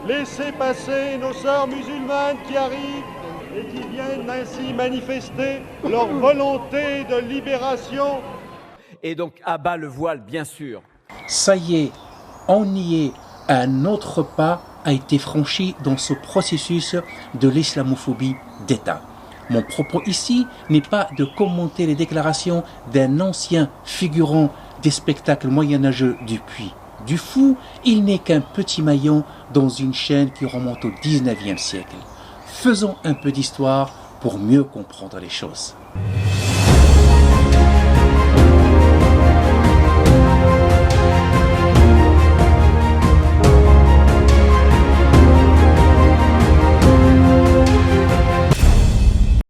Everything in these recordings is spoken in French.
Laissez passer nos sœurs musulmanes qui arrivent et qui viennent ainsi manifester leur volonté de libération. Et donc à bas le voile, bien sûr. Ça y est, on y est, un autre pas a été franchi dans ce processus de l'islamophobie d'État. Mon propos ici n'est pas de commenter les déclarations d'un ancien figurant des spectacles moyenâgeux du Puy du Fou. Il n'est qu'un petit maillon dans une chaîne qui remonte au 19e siècle. Faisons un peu d'histoire pour mieux comprendre les choses.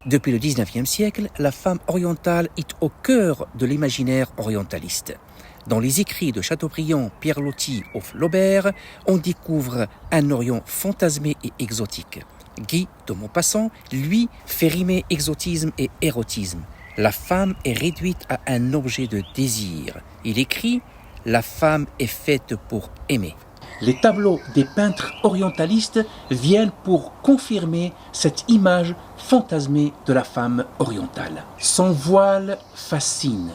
Depuis le 19e siècle, la femme orientale est au cœur de l'imaginaire orientaliste. Dans les écrits de Chateaubriand, Pierre Loti ou Flaubert, on découvre un Orient fantasmé et exotique. Guy de Maupassant, lui, fait rimer exotisme et érotisme. La femme est réduite à un objet de désir. Il écrit « La femme est faite pour aimer ». Les tableaux des peintres orientalistes viennent pour confirmer cette image fantasmée de la femme orientale. Son voile fascine.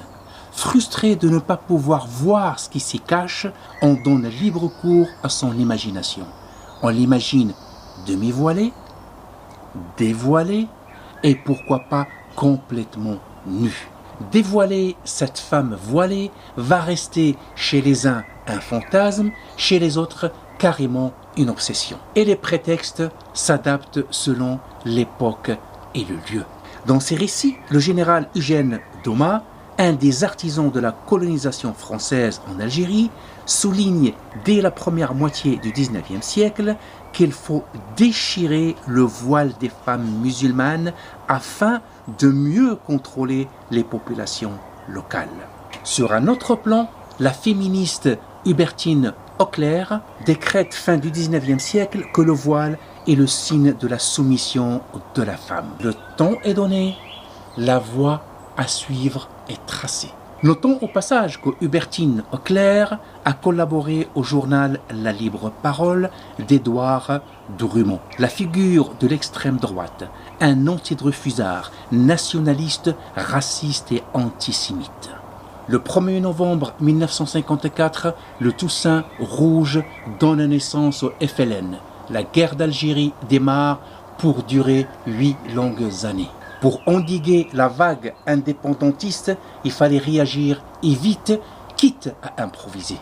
Frustré de ne pas pouvoir voir ce qui s'y cache, on donne libre cours à son imagination. On l'imagine demi-voilée, dévoilée et pourquoi pas complètement nue. Dévoiler cette femme voilée va rester chez les uns un fantasme, chez les autres carrément une obsession. Et les prétextes s'adaptent selon l'époque et le lieu. Dans ces récits, le général Eugène Domas, un des artisans de la colonisation française en Algérie, souligne dès la première moitié du XIXe siècle qu'il faut déchirer le voile des femmes musulmanes afin de mieux contrôler les populations locales. Sur un autre plan, la féministe Hubertine Auclair décrète fin du XIXe siècle que le voile est le signe de la soumission de la femme. Le temps est donné, la voie à suivre est tracée. Notons au passage que Hubertine Auclair a collaboré au journal La Libre Parole d'Édouard Drumont. La figure de l'extrême droite, un antidreyfusard, nationaliste, raciste et antisémite. Le 1er novembre 1954, le Toussaint rouge donne naissance au FLN. La guerre d'Algérie démarre pour durer 8 longues années. Pour endiguer la vague indépendantiste, il fallait réagir et vite, quitte à improviser.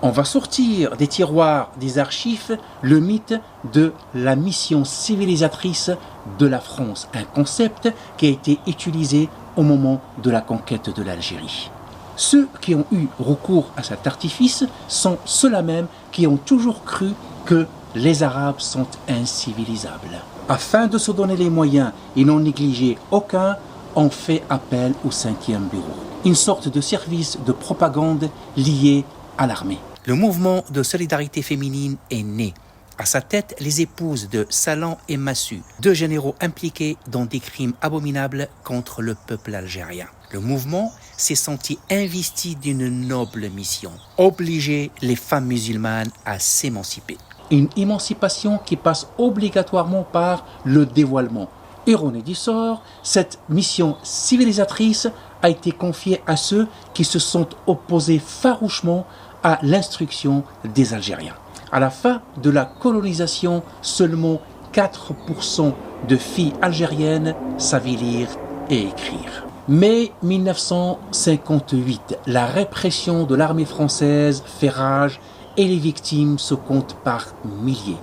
On va sortir des tiroirs des archives le mythe de la mission civilisatrice de la France, un concept qui a été utilisé au moment de la conquête de l'Algérie. Ceux qui ont eu recours à cet artifice sont ceux-là même qui ont toujours cru que les Arabes sont incivilisables. Afin de se donner les moyens et n'en négliger aucun, on fait appel au 5e bureau, une sorte de service de propagande lié à l'armée. Le mouvement de solidarité féminine est né. À sa tête, les épouses de Salan et Massu, deux généraux impliqués dans des crimes abominables contre le peuple algérien. Le mouvement s'est senti investi d'une noble mission, obliger les femmes musulmanes à s'émanciper. Une émancipation qui passe obligatoirement par le dévoilement. Ironie du sort, cette mission civilisatrice a été confiée à ceux qui se sont opposés farouchement à l'instruction des Algériens. À la fin de la colonisation, seulement 4% de filles algériennes savaient lire et écrire. Mai 1958, la répression de l'armée française fait rage et les victimes se comptent par milliers.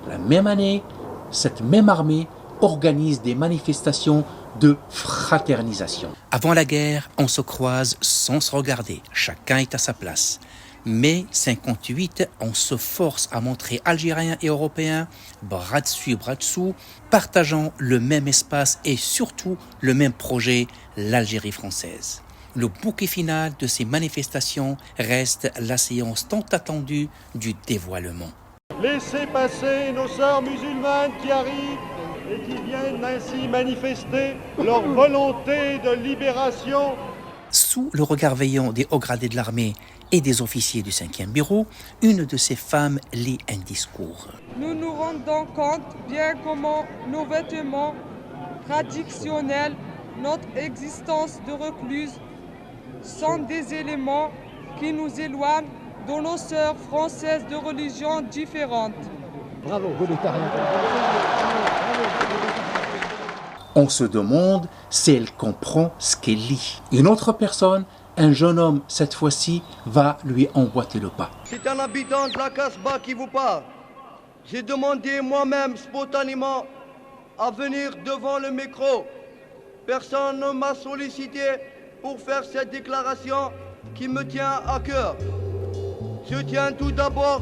La même année, cette même armée organise des manifestations de fraternisation. Avant la guerre, on se croise sans se regarder. Chacun est à sa place. Mai 58, on se force à montrer Algériens et Européens, bras dessus, bras dessous, partageant le même espace et surtout le même projet, l'Algérie française. Le bouquet final de ces manifestations reste la séance tant attendue du dévoilement. Laissez passer nos sœurs musulmanes qui arrivent et qui viennent ainsi manifester leur volonté de libération. Sous le regard veillant des hauts gradés de l'armée et des officiers du 5e bureau, une de ces femmes lit un discours. Nous nous rendons compte bien comment nos vêtements traditionnels, notre existence de recluse, sont des éléments qui nous éloignent de nos sœurs françaises de religions différentes. Bravo, Volontarien. On se demande si elle comprend ce qu'elle lit. Une autre personne, un jeune homme cette fois-ci, va lui emboîter le pas. C'est un habitant de la Casbah qui vous parle. J'ai demandé moi-même spontanément à venir devant le micro. Personne ne m'a sollicité pour faire cette déclaration qui me tient à cœur. Je tiens tout d'abord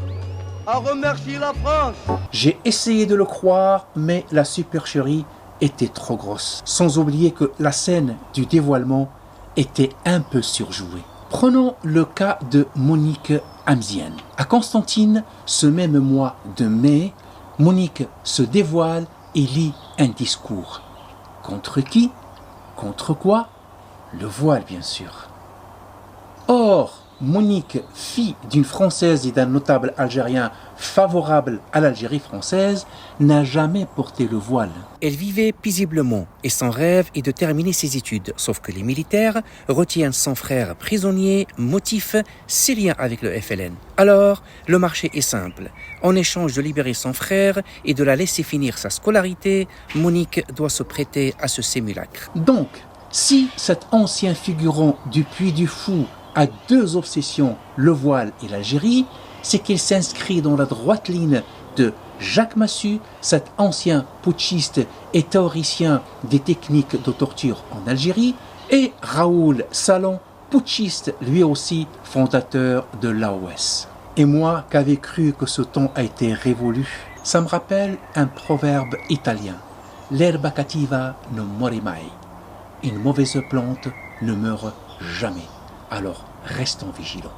à remercier la France. J'ai essayé de le croire, mais la supercherie était trop grosse. Sans oublier que la scène du dévoilement était un peu surjouée. Prenons le cas de Monique Hamziane. À Constantine, ce même mois de mai, Monique se dévoile et lit un discours. Contre qui? Contre quoi? Le voile, bien sûr. Or, Monique, fille d'une Française et d'un notable algérien favorable à l'Algérie française, n'a jamais porté le voile. Elle vivait paisiblement et son rêve est de terminer ses études, sauf que les militaires retiennent son frère prisonnier, motif ses liens avec le FLN. Alors, le marché est simple. En échange de libérer son frère et de la laisser finir sa scolarité, Monique doit se prêter à ce simulacre. Donc, si cet ancien figurant du Puy du Fou a deux obsessions, le voile et l'Algérie, c'est qu'il s'inscrit dans la droite ligne de Jacques Massu, cet ancien putschiste et théoricien des techniques de torture en Algérie, et Raoul Salan, putschiste lui aussi, fondateur de l'AOS. Et moi, qui avais cru que ce temps a été révolu, ça me rappelle un proverbe italien. L'herba cattiva non muore mai. Une mauvaise plante ne meurt jamais. Alors, restons vigilants.